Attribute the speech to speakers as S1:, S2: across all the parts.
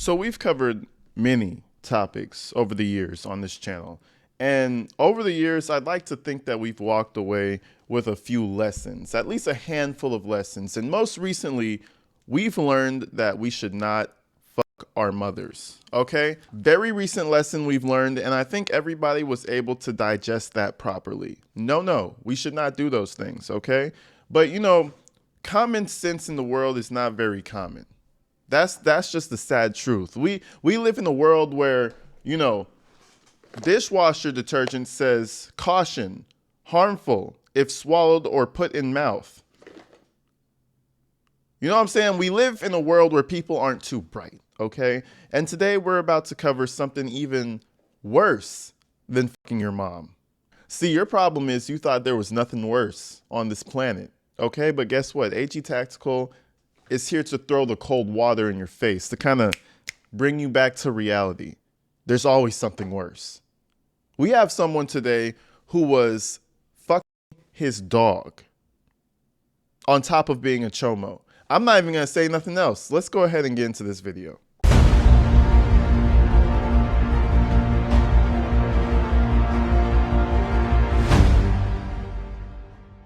S1: So we've covered many topics over the years on this channel. And over the years, I'd like to think that we've walked away with a few lessons, at least a handful of lessons. And most recently, we've learned that we should not fuck our mothers, okay? Very recent lesson we've learned, and I think everybody was able to digest that properly. No, we should not do those things, okay? But you know, common sense in the world is not very common. That's just the sad truth. We live in a world where, you know, dishwasher detergent says caution, harmful if swallowed or put in mouth. You know what I'm saying? We live in a world where people aren't too bright, okay? And today we're about to cover something even worse than fucking your mom. See, your problem is you thought there was nothing worse on this planet, okay? But guess what? AG Tactical is here to throw the cold water in your face, to kind of bring you back to reality. There's always something worse. We have someone today who was fucking his dog on top of being a chomo. I'm not even going to say nothing else. Let's go ahead and get into this video.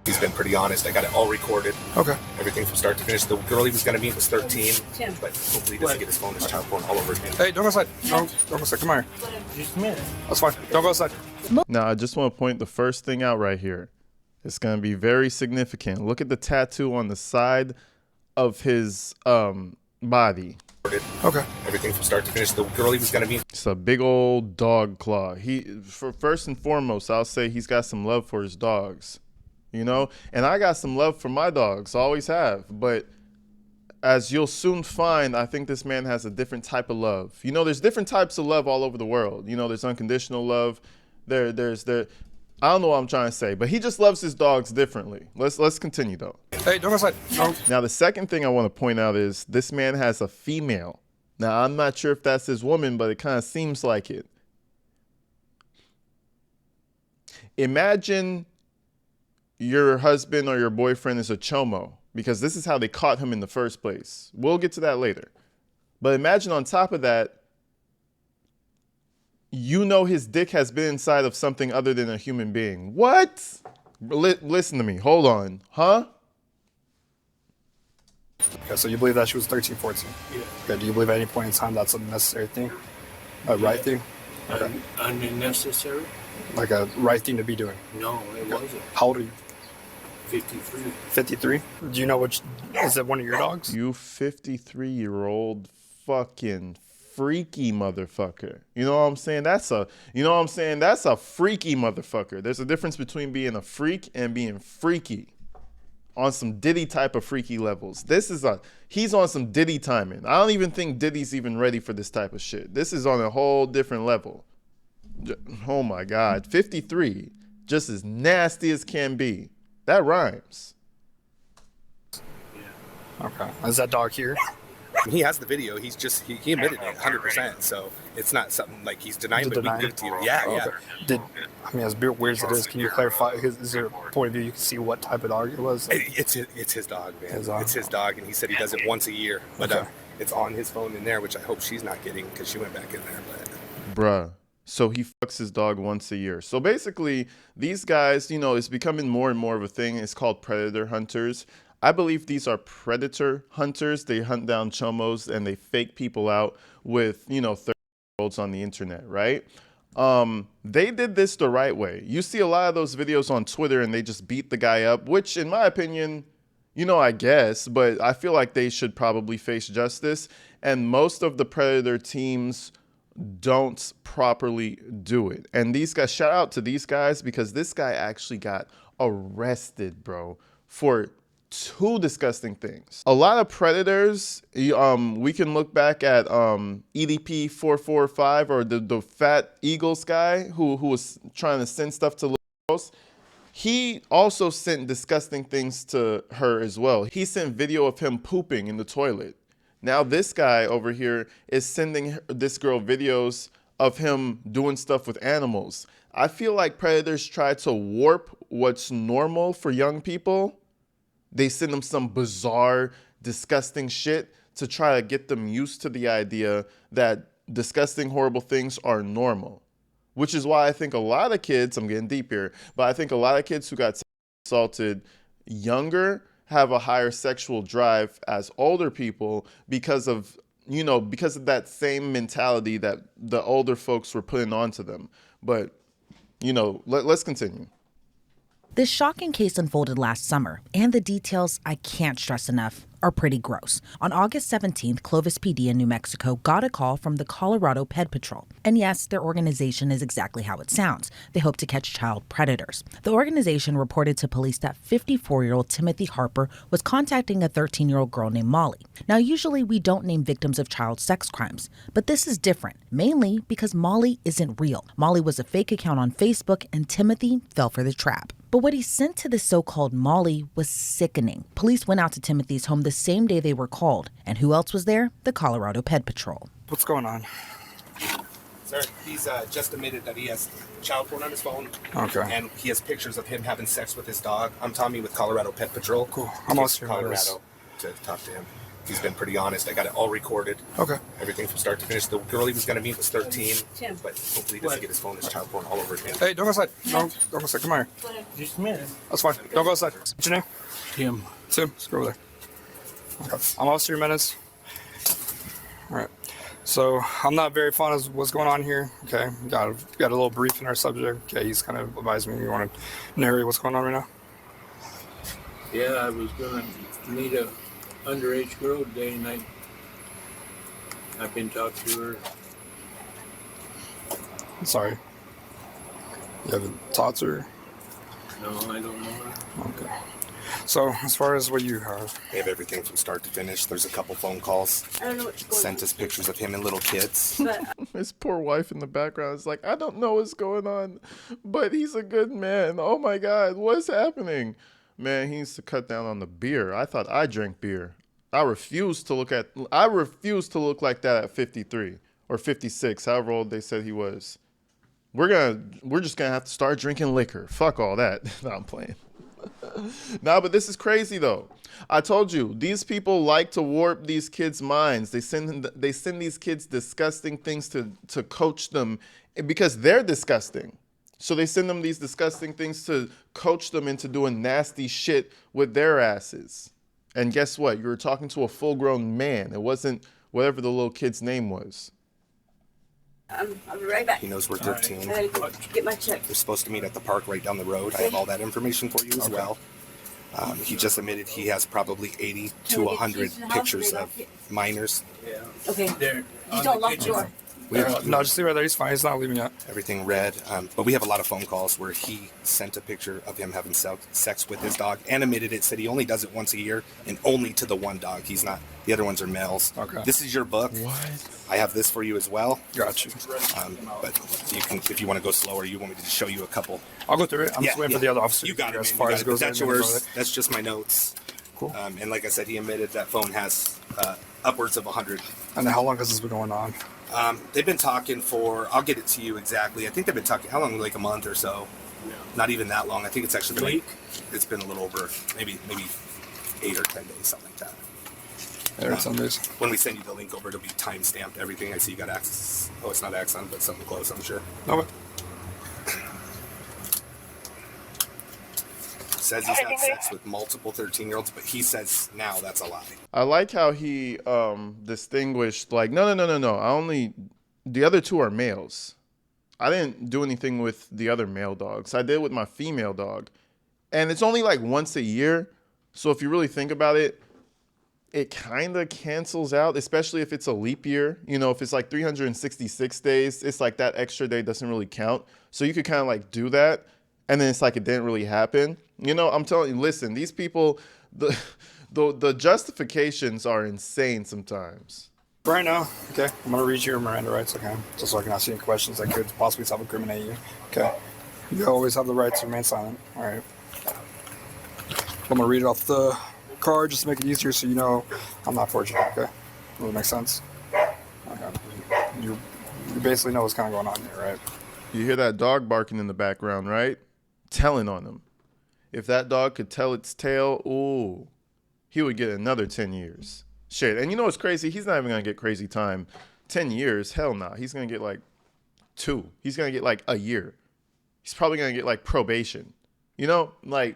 S2: He's been pretty honest. I got it all recorded.
S3: Okay.
S2: Everything from start to finish. The girl he was going to meet was 13, but hopefully he doesn't get his phone, his child phone all over again.
S3: Hey, don't go outside. Don't go outside. Come here.
S4: Just a minute.
S3: That's fine. Don't go outside.
S1: Now, I just want to point the first thing out right here. It's going to be very significant. Look at the tattoo on the side of his body.
S3: Okay.
S2: Everything from start to finish. The girl he was going to meet.
S1: It's a big old dog claw. First and foremost, I'll say he's got some love for his dogs. You know, and I got some love for my dogs, always have. But as you'll soon find, I think this man has a different type of love. You know, there's different types of love all over the world. You know, there's unconditional love. There's I don't know what I'm trying to say, but he just loves his dogs differently. Let's continue though.
S3: Hey, don't go outside.
S1: Now, the second thing I want to point out is this man has a female. Now, I'm not sure if that's his woman, but it kind of seems like it. Imagine your husband or your boyfriend is a chomo, because this is how they caught him in the first place. We'll get to that later. But imagine on top of that, you know his dick has been inside of something other than a human being. What? Listen to me. Hold on. Huh?
S3: Okay, so you believe that she was 13, 14?
S4: Yeah.
S3: Okay, do you believe at any point in time that's a necessary thing? A right thing? Okay.
S4: Unnecessary?
S3: Like a right thing to be doing?
S4: No, it wasn't.
S3: How old are you?
S4: 53.
S3: 53? Do you know which, is it one of your dogs?
S1: You 53-year-old fucking freaky motherfucker. You know what I'm saying? That's a freaky motherfucker. There's a difference between being a freak and being freaky. On some Diddy type of freaky levels. He's on some Diddy timing. I don't even think Diddy's even ready for this type of shit. This is on a whole different level. Oh my God, 53, just as nasty as can be. That rhymes.
S3: Okay. Is that dog here?
S2: He has the video. He admitted it 100%. So it's not something like he's denying, but we can give it to you. Yeah, yeah.
S3: I mean, as weird as it is, can you clarify? Is there a point of view you can see what type of dog it was?
S2: It's his dog, man. It's his dog, and he said he does it once a year. But it's on his phone in there, which I hope she's not getting because she went back in there. But
S1: bruh. So he fucks his dog once a year. So basically, these guys, you know, it's becoming more and more of a thing. It's called predator hunters. I believe these are predator hunters. They hunt down chomos and they fake people out with, you know, 30-year-olds on the internet, right? They did this the right way. You see a lot of those videos on Twitter and they just beat the guy up, which in my opinion, you know, I guess, but I feel like they should probably face justice. And most of the predator teams don't properly do it. And these guys, shout out to these guys, because this guy actually got arrested, bro, for two disgusting things. A lot of predators, we can look back at EDP 445 or the fat Eagles guy who was trying to send stuff to little girls. He also sent disgusting things to her as well. He sent video of him pooping in the toilet. Now this guy over here is sending this girl videos of him doing stuff with animals. I feel like predators try to warp what's normal for young people. They send them some bizarre, disgusting shit to try to get them used to the idea that disgusting, horrible things are normal. Which is why I think a lot of kids, I'm getting deep here, but I think a lot of kids who got assaulted younger have a higher sexual drive as older people because of, because of that same mentality that the older folks were putting onto them. But, let's continue.
S5: This shocking case unfolded last summer, and the details, I can't stress enough, are pretty gross. On August 17th, Clovis PD in New Mexico got a call from the Colorado Ped Patrol. And yes, their organization is exactly how it sounds. They hope to catch child predators. The organization reported to police that 54-year-old Timothy Harper was contacting a 13-year-old girl named Molly. Now, usually we don't name victims of child sex crimes, but this is different, mainly because Molly isn't real. Molly was a fake account on Facebook, and Timothy fell for the trap. But what he sent to the so-called Molly was sickening. Police went out to Timothy's home the same day they were called. And who else was there? The Colorado Ped Patrol.
S3: What's going on?
S2: Sir, he's just admitted that he has child porn on his phone.
S3: Okay.
S2: And he has pictures of him having sex with his dog. I'm Tommy with Colorado Pet Patrol.
S3: Cool. I'm also
S2: Colorado to talk to him. He's been pretty honest. I got it all recorded.
S3: Okay.
S2: Everything from start to finish. The girl he was going to meet was 13, but hopefully he doesn't get his phone. There's child porn all over again.
S3: Hey, don't go outside. Don't go outside. Come on here.
S4: Just a minute.
S3: That's fine. Don't go outside. What's your name?
S4: Tim.
S3: Tim. Let's go over there. Okay. I'm Officer Menace. All right. So I'm not very fond of what's going on here. Okay. Got a little brief in our subject. Okay. He's kind of advised me. You want to narrate what's going on right now?
S4: Yeah, I was gonna meet a underage girl today, and I've been talking to her.
S3: I'm sorry. You haven't talked to her?
S4: No, I don't know her.
S3: Okay. So, as far as what you have,
S2: They have everything from start to finish. There's a couple phone calls.
S6: I don't know what's going
S2: Sent
S6: on.
S2: us pictures of him and little kids.
S6: But
S1: His poor wife in the background is like, I don't know what's going on, but he's a good man. Oh my God, what's happening? Man, he needs to cut down on the beer. I thought I drank beer. I refuse to look like that at 53 or 56, however old they said he was. We're just gonna have to start drinking liquor. Fuck all that. No, I'm playing. Nah, but this is crazy though. I told you, these people like to warp these kids' minds. They send these kids disgusting things to coach them because they're disgusting. So they send them these disgusting things to coach them into doing nasty shit with their asses. And guess what? You were talking to a full-grown man. It wasn't whatever the little kid's name was.
S6: I'll be right back.
S2: He knows we're 13.
S6: I gotta go get my check.
S2: They're supposed to meet at the park right down the road. I have all that information for you as well. He just admitted he has probably 80 to 100 pictures of minors.
S4: Yeah.
S6: Okay.
S4: They're
S6: Just don't lock the door.
S3: no, just leave it right there. He's fine. He's not leaving yet.
S2: Everything red. But we have a lot of phone calls where he sent a picture of him having sex with his dog and admitted it, said he only does it once a year and only to the one dog. He's not, the other ones are males.
S3: Okay.
S2: This is your book.
S1: What?
S2: I have this for you as well.
S3: Got you.
S2: But you can, if you want to go slower, you want me to just show you a couple.
S3: I'll go through it. I'm just waiting for the other officer.
S2: You got it,
S3: as
S2: man.
S3: far
S2: You
S3: as
S2: got it.
S3: it goes.
S2: That's
S3: I'm gonna go
S2: yours.
S3: with it.
S2: That's just my notes.
S3: Cool.
S2: And like I said, he admitted that phone has upwards of 100.
S3: And then how long has this been going on?
S2: They've been talking for, I'll get it to you exactly. I think they've been talking, how long? Like a month or so.
S4: Yeah.
S2: Not even that long. I think it's actually been
S4: Week?
S2: it's been a little over, maybe 8 or 10 days, something like that.
S3: There, it's on this.
S2: When we send you the link over, it'll be time stamped. Everything. I see you got access. Oh, it's not Axon, but something close, I'm sure.
S3: No,
S2: Says he's had sex with multiple 13-year-olds, but he says now that's a lie.
S1: I like how he distinguished, like, no. The other two are males. I didn't do anything with the other male dogs. I did with my female dog. And it's only like once a year. So if you really think about it, it kind of cancels out, especially if it's a leap year. You know, if it's like 366 days, it's like that extra day doesn't really count. So you could kind of like do that. And then it's like it didn't really happen. You know, I'm telling you, listen, these people, the justifications are insane sometimes.
S3: right now, okay, I'm going to read you your Miranda rights, okay? Just so I can ask you any questions that could possibly self-incriminate you, okay? You always have the right to remain silent, all right? I'm going to read it off the card just to make it easier so you know I'm not forging, okay? Does that make sense? Okay. You basically know what's kind of going on here, right?
S1: You hear that dog barking in the background, right? Telling on him. If that dog could tell its tale, ooh, he would get another 10 years. Shit. And you know what's crazy? He's not even gonna get crazy time. 10 years? Hell nah. He's gonna get like 2. He's gonna get like a year. He's probably gonna get like probation. You know, like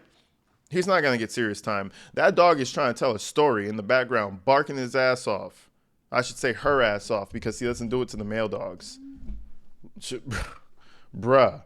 S1: he's not gonna get serious time. That dog is trying to tell a story in the background, barking his ass off. I should say her ass off because he doesn't do it to the male dogs. Bruh.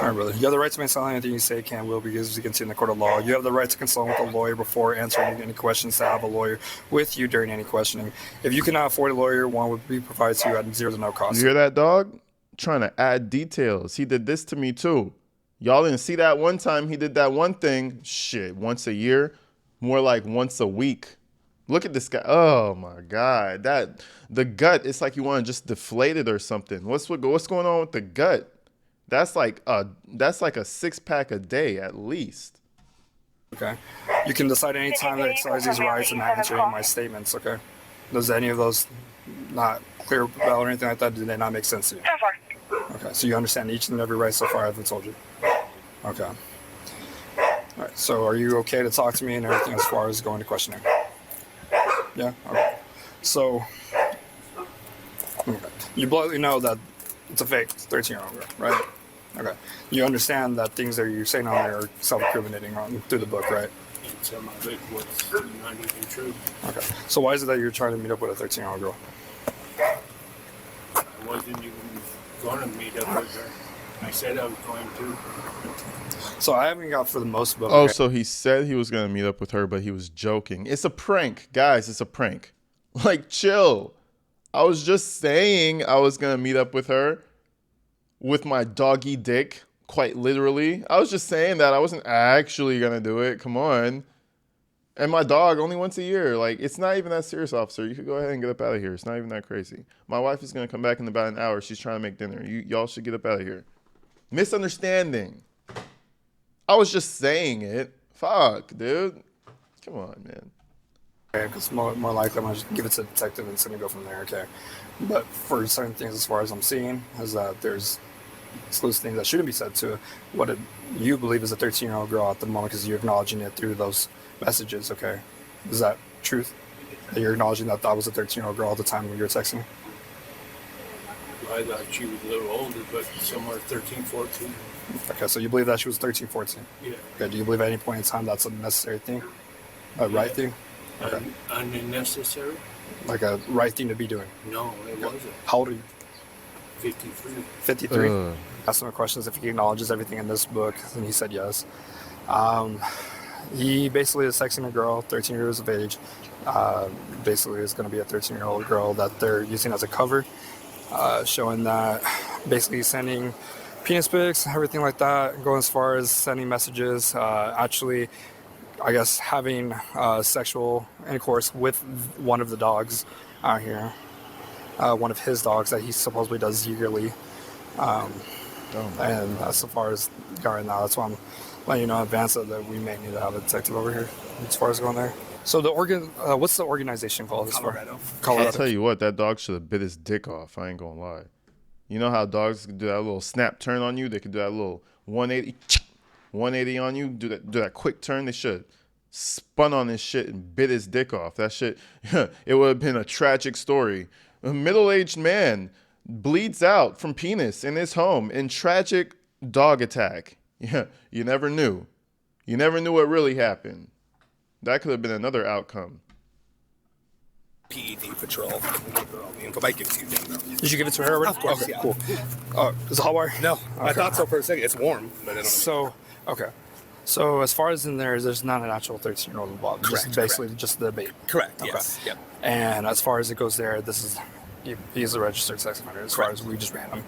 S3: All right, brother. You have the right to make silent anything you say can will be used against you in the court of law. You have the right to consult with a lawyer before answering any questions to have a lawyer with you during any questioning. If you cannot afford a lawyer, one would be provided to you at zero to no cost.
S1: You hear that, dog? Trying to add details. He did this to me too. Y'all didn't see that one time he did that one thing. Shit, once a year, more like once a week. Look at this guy. Oh my God, the gut. It's like you want to just deflate it or something. What's going on with the gut? That's like a 6-pack a day at least.
S3: Okay. You can decide any time to exercise these rights and not answer any of my statements. Okay. Does any of those not clear about or anything like that? Do they not make sense to you? Okay. So you understand each and every right so far I've told you. Okay. All right. So are you okay to talk to me and everything as far as going to questioning? Yeah. Okay. So okay. You bluntly know that it's a fake 13-year-old girl, right? Okay. You understand that things that you're saying on there are self-incriminating on through the book, right?
S4: And some of it was not even true.
S3: Okay. So why is it that you're trying to meet up with a 13-year-old girl?
S4: I wasn't even going to meet up with her. I said I was going to.
S3: So I haven't got for the most book.
S1: Oh,
S3: Okay.
S1: so he said he was going to meet up with her, but he was joking. It's a prank. Guys, it's a prank. Like, chill. I was just saying I was going to meet up with her with my doggy dick, quite literally. I was just saying that. I wasn't actually going to do it. Come on. And my dog only once a year. Like, it's not even that serious, officer. You could go ahead and get up out of here. It's not even that crazy. My wife is going to come back in about an hour. She's trying to make dinner. Y'all should get up out of here. Misunderstanding. I was just saying it. Fuck, dude. Come on, man.
S3: Okay, because more likely I'm going to give it to the detective and it's going to go from there, okay? But for certain things, as far as I'm seeing, is that there's exclusive things that shouldn't be said to you believe is a 13-year-old girl at the moment because you're acknowledging it through those messages, okay? Is that truth? That you're acknowledging that was a 13-year-old girl at the time when you were texting?
S4: I thought she was a little older, but somewhere 13, 14.
S3: Okay, so you believe that she was 13, 14?
S4: Yeah.
S3: Okay, do you believe at any point in time that's a necessary thing? A right thing? Okay.
S4: Unnecessary?
S3: Like a right thing to be doing?
S4: No, it wasn't.
S3: How old are you?
S4: 53.
S3: 53? Asked him questions if he acknowledges everything in this book, and he said yes. He basically is sexing a girl, 13 years of age. Basically is going to be a 13-year-old girl that they're using as a cover, showing that basically he's sending penis pics, everything like that, going as far as sending messages, actually, I guess, having sexual intercourse with one of the dogs out here, one of his dogs that he supposedly does yearly. And that's so far as going now. That's why I'm letting you know in advance that we may need to have a detective over here as far as going there. So what's the organization called?
S2: Colorado.
S1: I'll tell you what, that dog should have bit his dick off. I ain't gonna lie. You know how dogs can do that little snap turn on you? They can do that little 180 on you. Do that quick turn. They should spun on this shit and bit his dick off. That shit, it would have been a tragic story. A middle-aged man bleeds out from penis in his home in tragic dog attack. Yeah, you never knew. You never knew what really happened. That could have been another outcome.
S2: PED patrol. Go back give it to you, Dan, though.
S3: Did you give it to her already?
S2: Of course,
S3: okay,
S2: yeah.
S3: cool. Is it hot wire?
S2: No,
S3: Okay.
S2: I thought so for a second. It's warm, but I don't know.
S3: So, okay. So as far as in there's not an actual 13-year-old involved.
S2: Correct,
S3: Just basically just the bait.
S2: Correct,
S3: Okay.
S2: yes. Yep.
S3: And as far as it goes there, he's a registered sex offender. As far as we just ran him.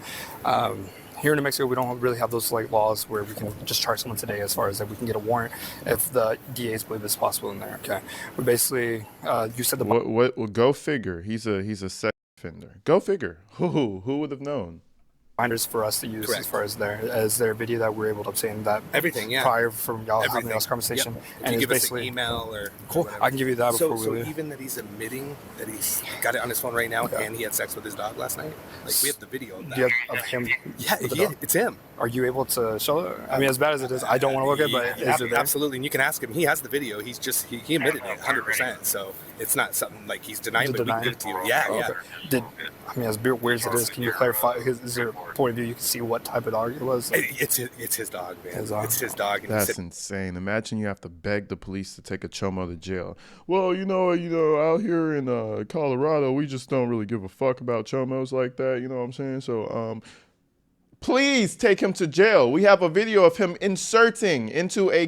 S3: Here in New Mexico, we don't really have those like laws where we can just charge someone today as far as that we can get a warrant if the DAs believe it's possible in there. Okay. We basically, you said the...
S1: What? Well, go figure. He's a sex offender. Go figure. Who would have known?
S3: binders for us to use
S2: Correct.
S3: as far as their video that we're able to obtain that
S2: Everything, yeah.
S3: prior from y'all having
S2: Everything.
S3: this conversation.
S2: Yep. If
S3: And
S2: you
S3: it's
S2: give us an
S3: basically
S2: email or
S3: cool.
S2: whatever.
S3: I can give you that before we
S2: So
S3: leave.
S2: even that he's admitting that he's got it on his phone right now
S3: Okay.
S2: and he had sex with his dog last night, like we have the video of that.
S3: Do you have of him?
S2: Yeah,
S3: with the
S2: yeah,
S3: dog?
S2: it's him.
S3: Are you able to show it? I mean, as bad as it is, I don't want to look at it, but is it there?
S2: Absolutely, and you can ask him. He has the video. He's just he admitted it 100%. So it's not something like he's denying, but we can give it to you. Yeah,
S3: Oh,
S2: yeah.
S3: okay. I mean, as weird as it is, can you clarify? Is there a point of view you can see what type of dog it was?
S2: It's his dog, man.
S3: His dog.
S2: It's his dog. And he
S1: That's
S2: said,
S1: insane. Imagine you have to beg the police to take a Chomo to jail. Well, out here in Colorado, we just don't really give a fuck about Chomos like that. You know what I'm saying? So, please take him to jail. We have a video of him inserting into a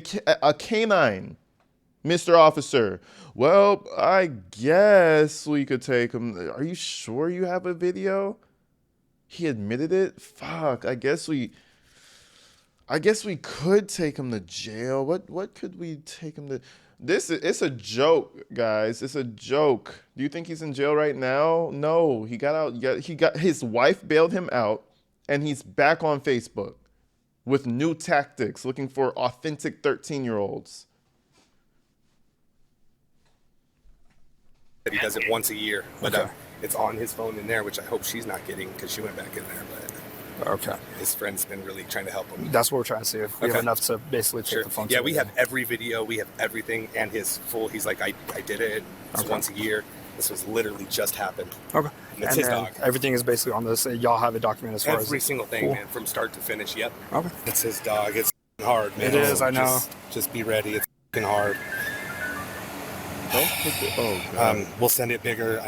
S1: canine, Mr. Officer. Well, I guess we could take him. Are you sure you have a video? He admitted it? Fuck, I guess we could take him to jail. What could we take him to? It's a joke, guys. It's a joke. Do you think he's in jail right now? No, he got out. He got his wife bailed him out, and he's back on Facebook with new tactics, looking for authentic 13-year-olds.
S2: that he does it once a year, but
S3: Okay.
S2: it's on his phone in there, which I hope she's not getting because she went back in there. But
S3: Okay.
S2: his friend's been really trying to help him.
S3: That's what we're trying to see if we have
S2: Okay.
S3: enough to basically take
S2: Sure.
S3: the phone.
S2: Yeah,
S3: to
S2: we
S3: the-
S2: have every video, we have everything, and his full. He's like, I did it. It's
S3: Okay.
S2: once a year. This was literally just happened.
S3: Okay.
S2: And it's his
S3: then
S2: dog.
S3: Everything is basically on this. Y'all have it documented as far
S2: Every
S3: as
S2: single thing,
S3: Cool.
S2: man, from start to finish. Yep.
S3: Okay.
S2: It's his dog. It's hard, man.
S3: It is, I know.
S2: Just be ready. It's hard.
S1: Don't put the, oh, God.
S2: We'll send it bigger.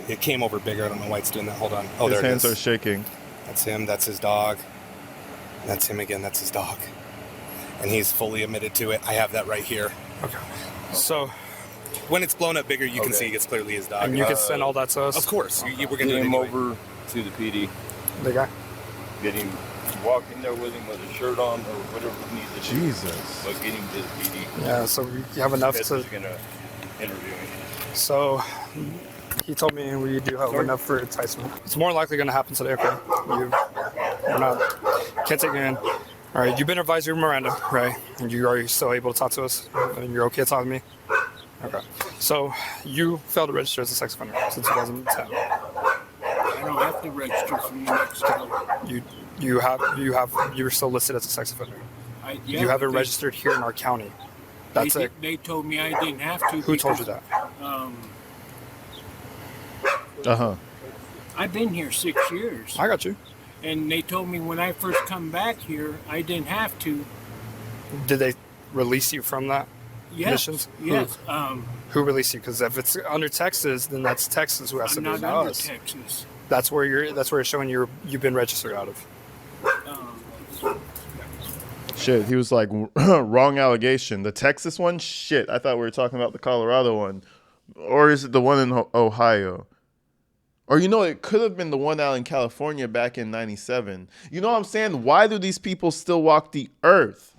S2: It came over bigger. I don't know why it's doing that. Hold on. Oh,
S1: His
S2: there it
S1: hands
S2: is.
S1: are shaking.
S2: That's him. That's his dog. That's him again. That's his dog. And he's fully admitted to it. I have that right here.
S3: Okay. So,
S2: When it's blown up bigger, you can see it's clearly his dog.
S3: and you can send all that to us.
S2: Of course. We're going to do
S7: Get
S2: it
S7: him
S2: anyway.
S7: over to the PD.
S3: The guy.
S7: Get him, walk in there with him with a shirt on or whatever he needs to do.
S1: Jesus.
S7: But get him to the PD.
S3: Yeah. So you have enough
S7: That's
S3: to.
S7: who's gonna interview him.
S3: So he told me we do have enough for enticement. It's more likely going to happen today. Okay. We're not. Can't take you in. All right. You've been advised of Miranda, right? And you are still able to talk to us, and you're okay talking to me. Okay. So you failed to register as a sex offender since 2010.
S4: I don't have to register for New Mexico.
S3: You're still listed as a sex offender.
S4: Yeah,
S3: You haven't
S4: but
S3: registered here in our county. That's it.
S4: They told me I didn't have to.
S3: Who told you
S4: because,
S3: that?
S1: Uh-huh.
S4: I've been here 6 years,
S3: I got you.
S4: and they told me when I first come back here, I didn't have to.
S3: Did they release you from that?
S4: Yes,
S3: Missions?
S4: yes.
S3: Who released you? Because if it's under Texas, then that's Texas who has to
S4: I'm
S3: do it,
S4: not
S3: not
S4: under
S3: us.
S4: Texas.
S3: That's where it's showing you've been registered out of.
S1: Shit, he was like, wrong allegation. The Texas one? Shit, I thought we were talking about the Colorado one. Or is it the one in Ohio? Or, it could have been the one out in California back in 97. You know what I'm saying? Why do these people still walk the earth?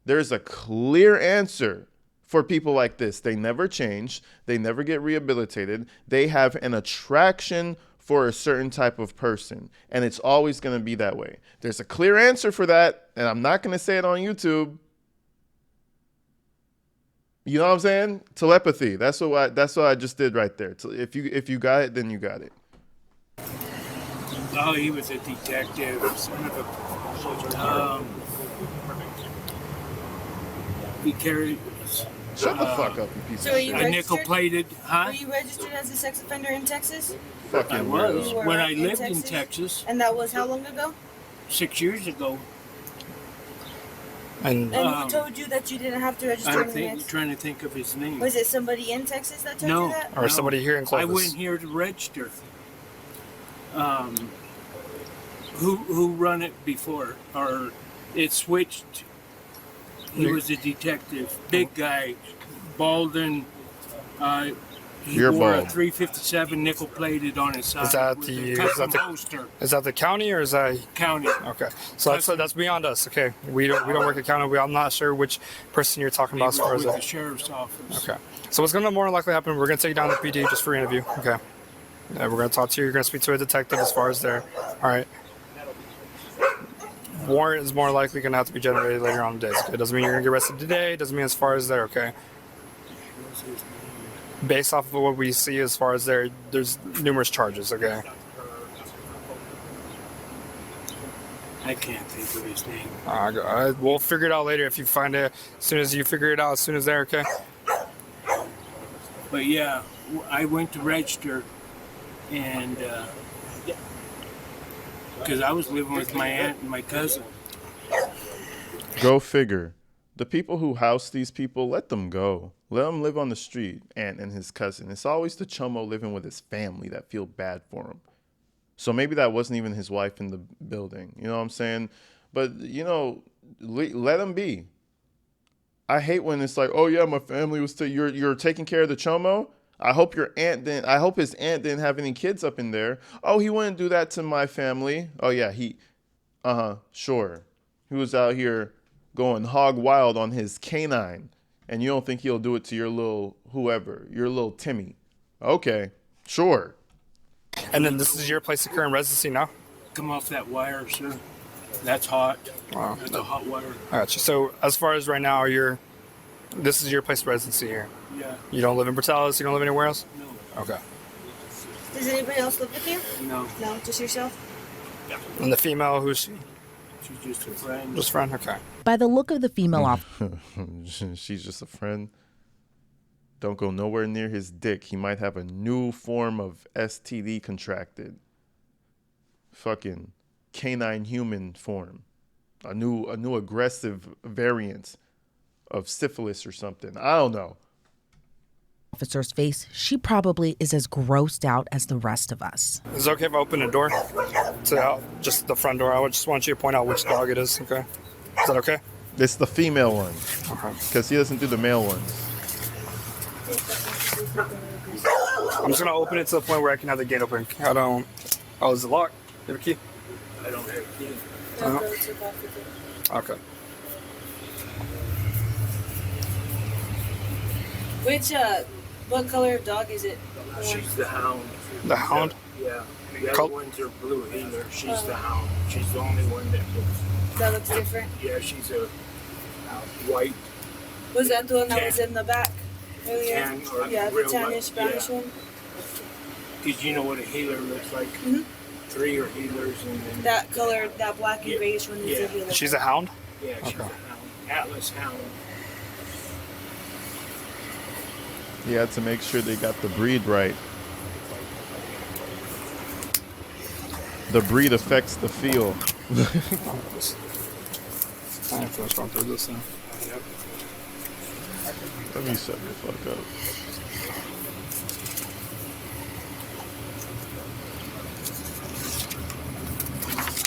S1: There's a clear answer for people like this. They never change. They never get rehabilitated. They have an attraction for a certain type of person, and it's always going to be that way. There's a clear answer for that, and I'm not going to say it on YouTube. You know what I'm saying? Telepathy. That's what I just did right there. If you got it, then you got it.
S4: Oh, he was a detective. Son of a. He carried
S1: Shut the fuck up, you piece
S6: So
S1: of
S6: are you
S1: shit.
S4: a
S6: registered?
S4: nickel-plated, huh?
S6: Were you registered as a sex offender in Texas?
S1: Fucking
S4: I was
S6: You were
S4: when I
S6: in
S4: lived in
S6: Texas?
S4: Texas
S6: And that was how long ago?
S4: 6 years ago.
S3: And
S6: And
S4: Um,
S6: who told you that you didn't have to register
S4: I'm
S6: in the next?
S4: trying to think of his name.
S6: Was it somebody in Texas that told
S4: No.
S6: you that?
S3: or somebody here in
S4: I
S3: Clovis.
S4: went here to register. Who run it before, or it switched? He
S3: You-
S4: was a detective, big guy, balding. He
S1: You're
S4: wore a
S1: bald.
S4: 357 nickel plated on his side.
S3: that
S4: with
S3: the-
S4: a
S3: is
S4: custom
S3: that the-
S4: poster
S3: Is that the county or is that
S4: county?
S3: okay? So that's beyond us. Okay, we don't work at county. I'm not sure which person you're talking about as far as
S4: with the
S3: that.
S4: sheriff's office.
S3: Okay. So what's going to more likely happen? We're going to take you down to PD just for interview. Okay. And we're going to talk to you. You're going to speak to a detective as far as there. All right. warrant is more likely going to have to be generated later on in the day. Okay? It doesn't mean you're going to get arrested today. It doesn't mean as far as there, okay?
S4: What's his name?
S3: Based off of what we see as far as there's numerous charges, okay?
S4: I can't think of his name.
S3: We'll figure it out later if you find it. As soon as you figure it out, as soon as there, okay?
S4: But yeah, I went to register, and because I was living with my aunt and my cousin.
S1: Go figure. The people who house these people, let them go. Let them live on the street, Aunt and his cousin. It's always the Chomo living with his family that feel bad for him. So maybe that wasn't even his wife in the building. You know what I'm saying? But, you know, let him be. I hate when it's like, oh yeah, my family was you're taking care of the Chomo. I hope his aunt didn't have any kids up in there. Oh, he wouldn't do that to my family. Oh yeah, sure. He was out here going hog wild on his canine, and you don't think he'll do it to your little whoever, your little Timmy. Okay, sure.
S3: And then this is your place of current residency now?
S4: Come off that wire, sir. That's hot.
S3: Wow.
S4: That's a hot wire.
S3: I got you. So as far as right now, this is your place of residency here?
S4: Yeah.
S3: You don't live in Portales? You don't live anywhere else?
S4: No.
S3: Okay.
S6: Does anybody else live with you?
S4: No.
S6: No, just yourself?
S3: And the female, who's she?
S4: She's just a friend.
S3: Just a friend? Okay.
S5: By the look of the female officer,
S1: She's just a friend. Don't go nowhere near his dick. He might have a new form of STD contracted. Fucking canine human form. A new aggressive variant of syphilis or something. I don't know.
S5: officer's face, she probably is as grossed out as the rest of us.
S3: Is it okay if I open the door? Just the front door. I just want you to point out which dog it is, okay? Is that okay?
S1: It's the female one.
S3: Okay.
S1: Because he doesn't do the male ones.
S3: I'm just gonna open it to the point where I can have the gate open. I don't. Oh, is it locked? You have a key?
S4: I don't have a key.
S3: Okay.
S6: What color of dog is it?
S4: She's the hound.
S3: The hound?
S4: Yeah. The other ones are blue healer. She's the hound. She's the only one that
S6: looks different?
S4: Yeah, she's a white.
S6: Was that the one that
S4: Tan.
S6: was in the back earlier?
S4: Tan or
S6: Yeah, the
S4: real
S6: tannish,
S4: white,
S6: Spanish
S4: yeah.
S6: one.
S4: Because you know what a healer looks like.
S6: Mhm.
S4: 3 are healers and then...
S6: That color, that black and grayish one is
S4: Yeah.
S6: a healer.
S3: She's a hound?
S4: Yeah, she's
S3: Okay.
S4: a hound. Atlas hound.
S1: He had to make sure they got the breed right. The breed affects the feel.
S3: I feel strong through this now.
S1: Let me shut the fuck up.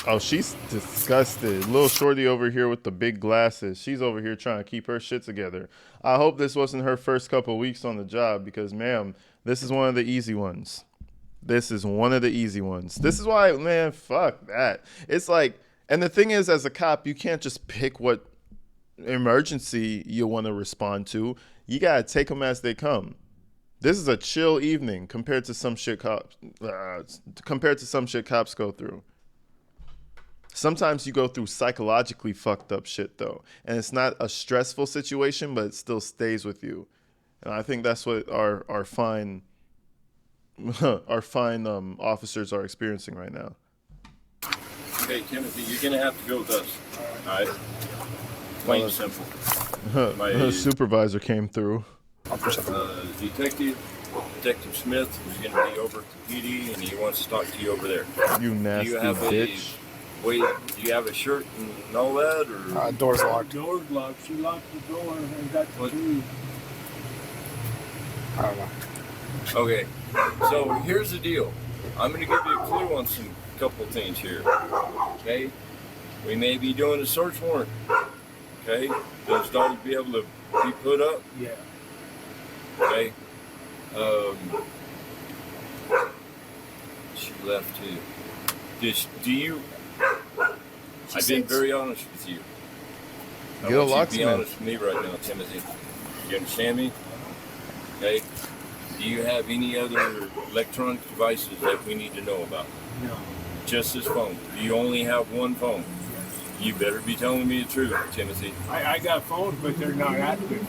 S1: Oh, she's disgusted. Little shorty over here with the big glasses. She's over here trying to keep her shit together. I hope this wasn't her first couple weeks on the job because, ma'am, this is one of the easy ones. This is one of the easy ones. This is why, man, fuck that. It's like, and the thing is, as a cop, you can't just pick what emergency you want to respond to. You gotta take them as they come. This is a chill evening compared to some shit cops go through. Sometimes you go through psychologically fucked up shit though, and it's not a stressful situation, but it still stays with you. And I think that's what our fine officers are experiencing right now.
S7: Okay, Timothy, you're gonna have to go with us. All right. Plain and simple.
S1: The supervisor came through.
S7: Detective Smith is gonna be over at the PD, and he wants to talk to you over there.
S1: You nasty bitch.
S7: Wait, do you have a shirt and all that, or?
S3: Door's locked.
S4: Door's locked. She locked the door and got the key.
S3: I don't know.
S7: Okay, so here's the deal. I'm going to give you a clue on some couple things here. Okay, we may be doing a search warrant. Okay, those dogs be able to be put up.
S4: Yeah.
S7: Okay. She left too. Do you? I've been very honest with you. I
S1: Get a
S7: want you to be
S1: locksmith.
S7: honest with me right now, Timothy. You understand me? Okay. Do you have any other electronic devices that we need to know about?
S4: No.
S7: Just this phone. Do you only have one phone? You better be telling me the truth, Timothy.
S4: I got phones, but they're not active.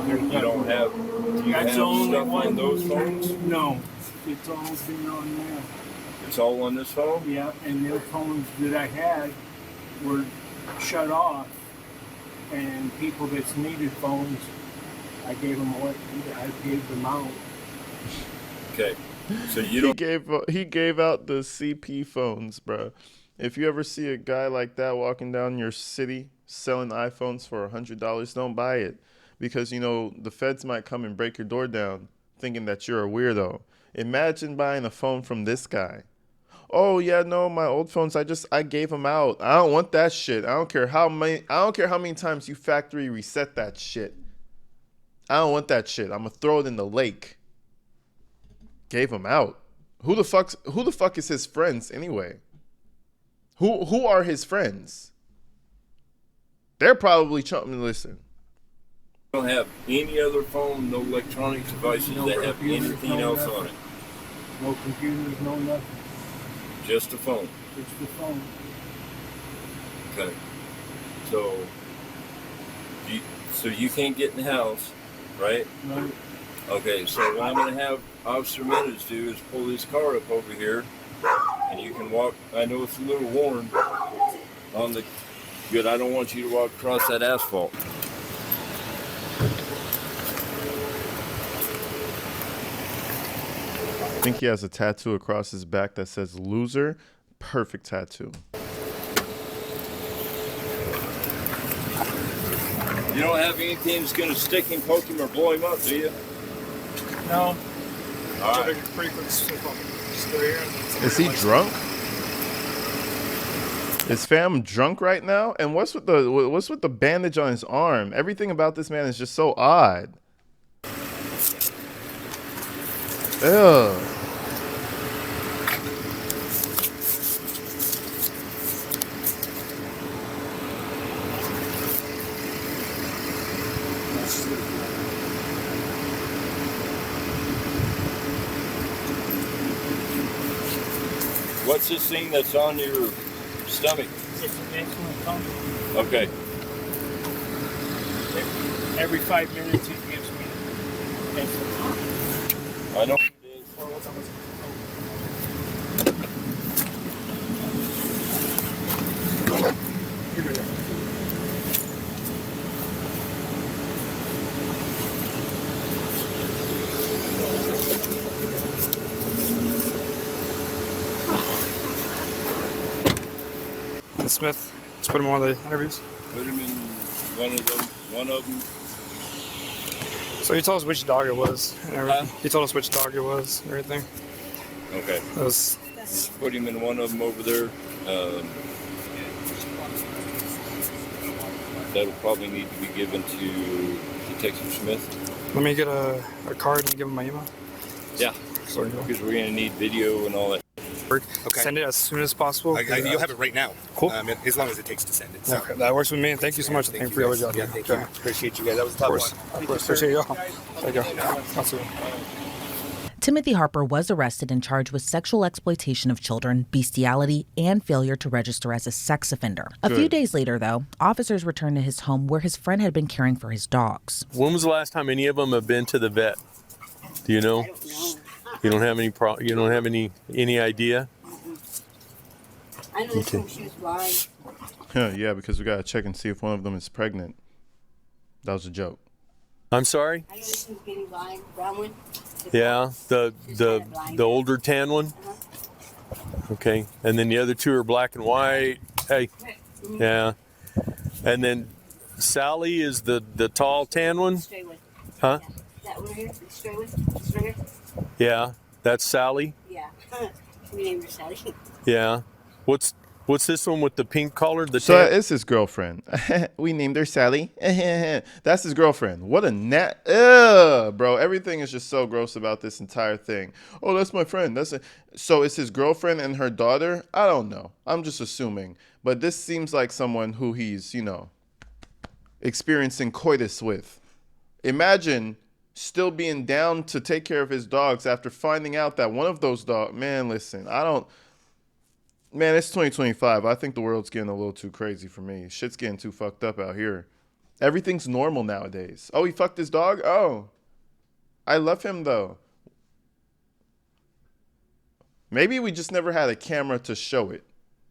S7: You don't have. Do you
S4: That's
S7: have
S4: the only
S7: stuff
S4: one.
S7: on those phones?
S4: No, it's all been on there.
S7: It's all on this phone.
S4: Yeah, and the phones that I had were shut off, and people that needed phones, I gave them away. I gave them out.
S7: Okay, so you
S1: He
S7: don't.
S1: gave out the CP phones, bro. If you ever see a guy like that walking down your city selling iPhones for $100, don't buy it, because you know the feds might come and break your door down, thinking that you're a weirdo. Imagine buying a phone from this guy. Oh yeah, no, my old phones, I gave them out. I don't want that shit. I don't care how many times you factory reset that shit. I don't want that shit. I'm gonna throw it in the lake. Gave them out. Who the fuck is his friends anyway? Who are his friends? They're probably chumping. Listen,
S7: Don't have any other phone, no electronic devices
S4: No
S7: that have
S4: computers,
S7: anything
S4: no
S7: else
S4: nothing.
S7: on it.
S4: No computers, no nothing.
S7: Just a phone.
S4: It's the phone.
S7: Okay. So, so you can't get in the house, right?
S4: Right.
S7: Okay. So what I'm gonna have Officer Mendez do is pull this car up over here, and you can walk. I know it's a little worn on the. Good. I don't want you to walk across that asphalt.
S1: I think he has a tattoo across his back that says "loser." Perfect tattoo.
S7: You don't have anything that's gonna stick him, poke him, or blow him up, do you?
S3: No.
S7: All right.
S3: Pretty quick slip up. Just go here.
S1: Is he drunk? Is fam drunk right now? And what's with the bandage on his arm? Everything about this man is just so odd. Ugh.
S7: What's this thing that's on your stomach?
S4: It's an insulin pump.
S7: Okay.
S4: Every 5 minutes it gives me insulin.
S7: I know.
S3: And Smith. Let's put him on the interviews.
S7: Put him in one of them. One of them.
S3: So you told us which dog it was and everything.
S7: Huh?
S3: You told us which dog it was and everything.
S7: Okay.
S3: It was
S7: Put him in one of them over there. That'll probably need to be given to Detective Smith.
S3: let me get a card and give him my email.
S7: Yeah.
S3: So you know.
S7: Because we're gonna need video and all that.
S2: Okay.
S3: Send it as soon as possible.
S2: You'll have it right now.
S3: Cool.
S2: As long as it takes to send it. So.
S3: Okay, that works with me. And thank you so much. Thank you for your job.
S2: Yeah, thank you.
S3: Okay.
S2: Appreciate you guys. That was a tough
S3: Of course.
S2: one.
S3: Of course. Appreciate y'all. Thank you. I'll see you.
S5: Timothy Harper was arrested and charged with sexual exploitation of children, bestiality, and failure to register as a sex offender. A few days later, though, officers returned to his home where his friend had been caring for his dogs.
S8: When was the last time any of them have been to the vet? Do you know?
S9: I don't know.
S8: You don't have any you don't have any idea?
S9: I know this one she was blind.
S1: Yeah, because we gotta check and see if one of them is pregnant. That was a joke.
S8: I'm sorry?
S9: I know this one's getting blind. Brown one.
S8: Yeah, the older tan one. Okay, and then the other two are black and white. Hey, yeah, and then Sally is the tall tan one.
S9: Stray one.
S8: Huh?
S9: Yeah. That one here, the stray one. This one here.
S8: Yeah, that's Sally.
S9: Yeah. We named her Sally.
S8: Yeah, what's this one with the pink collar? The
S1: So
S8: tan.
S1: it's his girlfriend. We named her Sally. That's his girlfriend. What a ugh, bro. Everything is just so gross about this entire thing. Oh, that's my friend. So it's his girlfriend and her daughter? I don't know. I'm just assuming. But this seems like someone who he's, experiencing coitus with. Imagine still being down to take care of his dogs after finding out that one of those dogs, man, listen, Man, it's 2025. I think the world's getting a little too crazy for me. Shit's getting too fucked up out here. Everything's normal nowadays. Oh, he fucked his dog? Oh. I love him though. Maybe we just never had a camera to show it.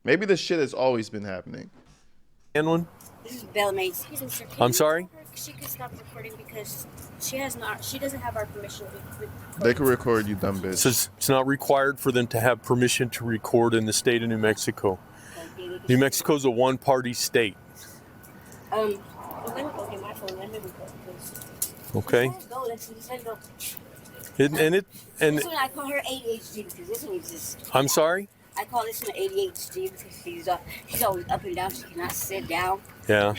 S1: Maybe this shit has always been happening.
S8: And one?
S9: This is Bellmaid. Excuse me, sir. Can
S8: I'm
S9: you
S8: sorry?
S9: tell her she can stop recording because she doesn't have our permission to record.
S1: They can record you, dumb bitch.
S8: It's not required for them to have permission to record in the state of New Mexico. New Mexico's a one-party state.
S9: Let me go get my phone. Let me record, please.
S8: Okay.
S9: Go. Let's go.
S8: And
S9: This one I call her ADHD because this one exists.
S8: I'm sorry?
S9: I call this one ADHD because she's always up and down. She cannot sit down.
S8: Yeah.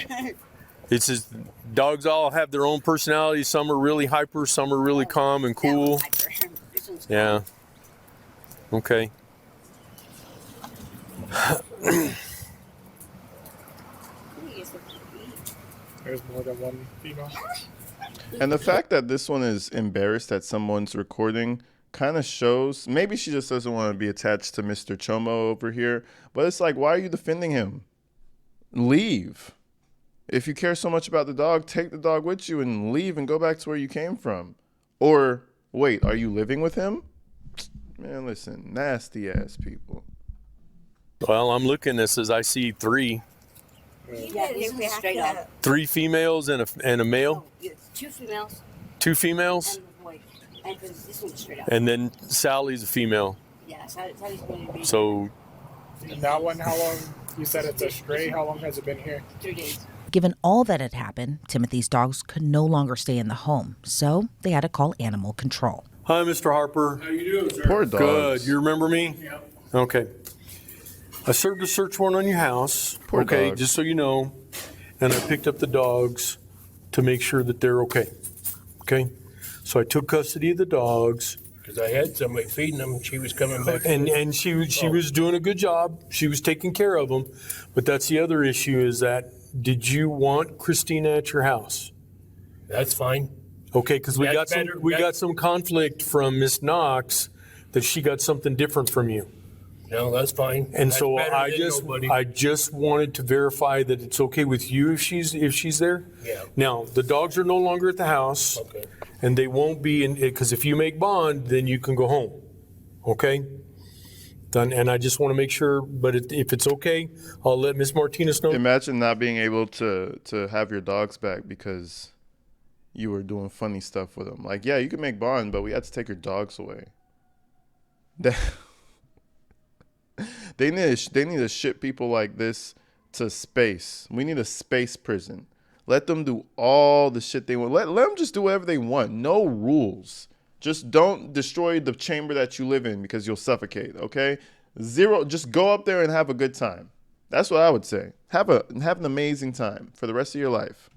S8: It's just dogs all have their own personality. Some are really hyper, some are really calm and cool.
S9: This one's
S8: Yeah. Okay.
S3: There's more than one female.
S1: And the fact that this one is embarrassed that someone's recording kind of shows maybe she just doesn't want to be attached to Mr. Chomo over here. But it's like, why are you defending him? Leave. If you care so much about the dog, take the dog with you and leave and go back to where you came from. Or, wait, are you living with him? Man, listen, nasty ass people.
S8: Well, I'm looking. This as I see three
S9: Yeah, this one's straight up.
S8: females and a male.
S9: Yeah, two females
S8: Two females.
S9: and a boy. And this one's straight up.
S8: And then Sally's a female.
S9: Yeah, Sally's going to be
S8: So
S3: And that one, how long? You said it's a stray. How long has it been here?
S9: 3 days.
S5: Given all that had happened, Timothy's dogs could no longer stay in the home, so they had to call animal control.
S8: hi, Mr. Harper.
S7: How you doing, sir?
S1: Poor dogs.
S8: Good. You remember me?
S7: Yeah.
S8: Okay. I served a search warrant on your house.
S1: Poor
S8: okay,
S1: dogs.
S8: just so you know. And I picked up the dogs to make sure that they're okay. Okay? So I took custody of the dogs.
S10: Because I had somebody feeding them, and she was coming back.
S8: And she was doing a good job. She was taking care of them. But that's the other issue is that did you want Christina at your house?
S10: That's fine.
S8: Okay, because we
S10: That's better.
S8: got some conflict from Miss Knox that she got something different from you.
S10: No, that's fine.
S8: And
S10: That's
S8: so
S10: better
S8: I
S10: than
S8: just
S10: nobody.
S8: I just wanted to verify that it's okay with you if she's there.
S10: Yeah.
S8: Now the dogs are no longer at the house,
S10: Okay.
S8: and they won't be in because if you make bond, then you can go home. Okay. Done. And I just want to make sure. But if it's okay, I'll let Miss Martinez know.
S1: Imagine not being able to have your dogs back because you were doing funny stuff with them. Like, yeah, you can make bond, but we had to take your dogs away. They need to ship people like this to space. We need a space prison. Let them do all the shit they want. Let them just do whatever they want. No rules. Just don't destroy the chamber that you live in because you'll suffocate, okay? Zero. Just go up there and have a good time. That's what I would say. Have an amazing time for the rest of your life.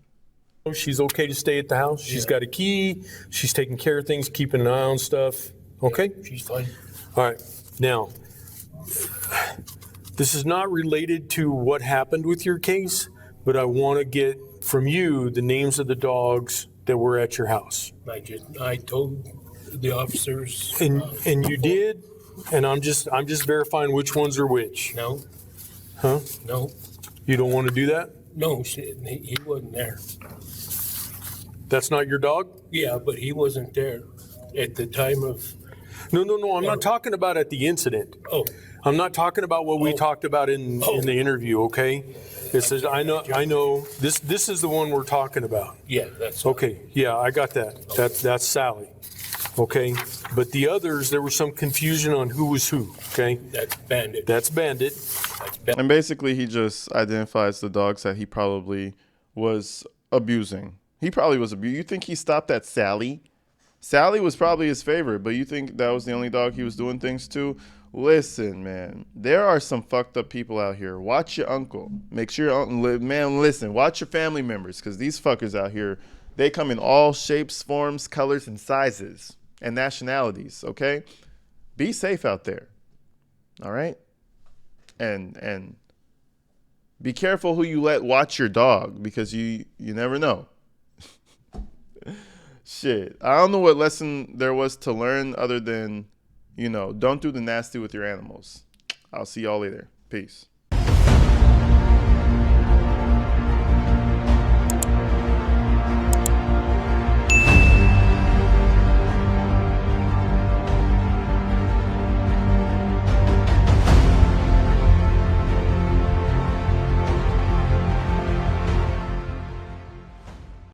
S8: She's okay to stay at the house. She's got a key. She's taking care of things, keeping an eye on stuff. Okay.
S10: She's fine.
S8: All right. Now, this is not related to what happened with your case, but I want to get from you the names of the dogs that were at your house.
S10: I told the officers.
S8: And you did, and I'm just verifying which ones are which.
S10: No.
S8: Huh?
S10: No.
S8: You don't want to do that?
S10: No, he wasn't there.
S8: That's not your dog?
S10: Yeah, but he wasn't there at the time of.
S8: No. I'm not talking about at the incident.
S10: Oh.
S8: I'm not talking about what we talked about in the interview. Okay. This is I know. This is the one we're talking about.
S10: Yeah, that's
S8: Okay. Yeah, I got that. That's Sally. Okay. But the others, there was some confusion on who was who. Okay.
S10: That's Bandit.
S8: That's Bandit.
S10: That's Bandit.
S1: And basically, he just identifies the dogs that he probably was abusing. He probably was abusing. You think he stopped at Sally? Sally was probably his favorite, but you think that was the only dog he was doing things to? Listen, man, there are some fucked up people out here. Watch your uncle. Make sure your uncle, man, listen, watch your family members, because these fuckers out here, they come in all shapes, forms, colors, and sizes, and nationalities, okay? Be safe out there, all right? And be careful who you let watch your dog, because you never know. Shit, I don't know what lesson there was to learn other than, don't do the nasty with your animals. I'll see y'all later. Peace.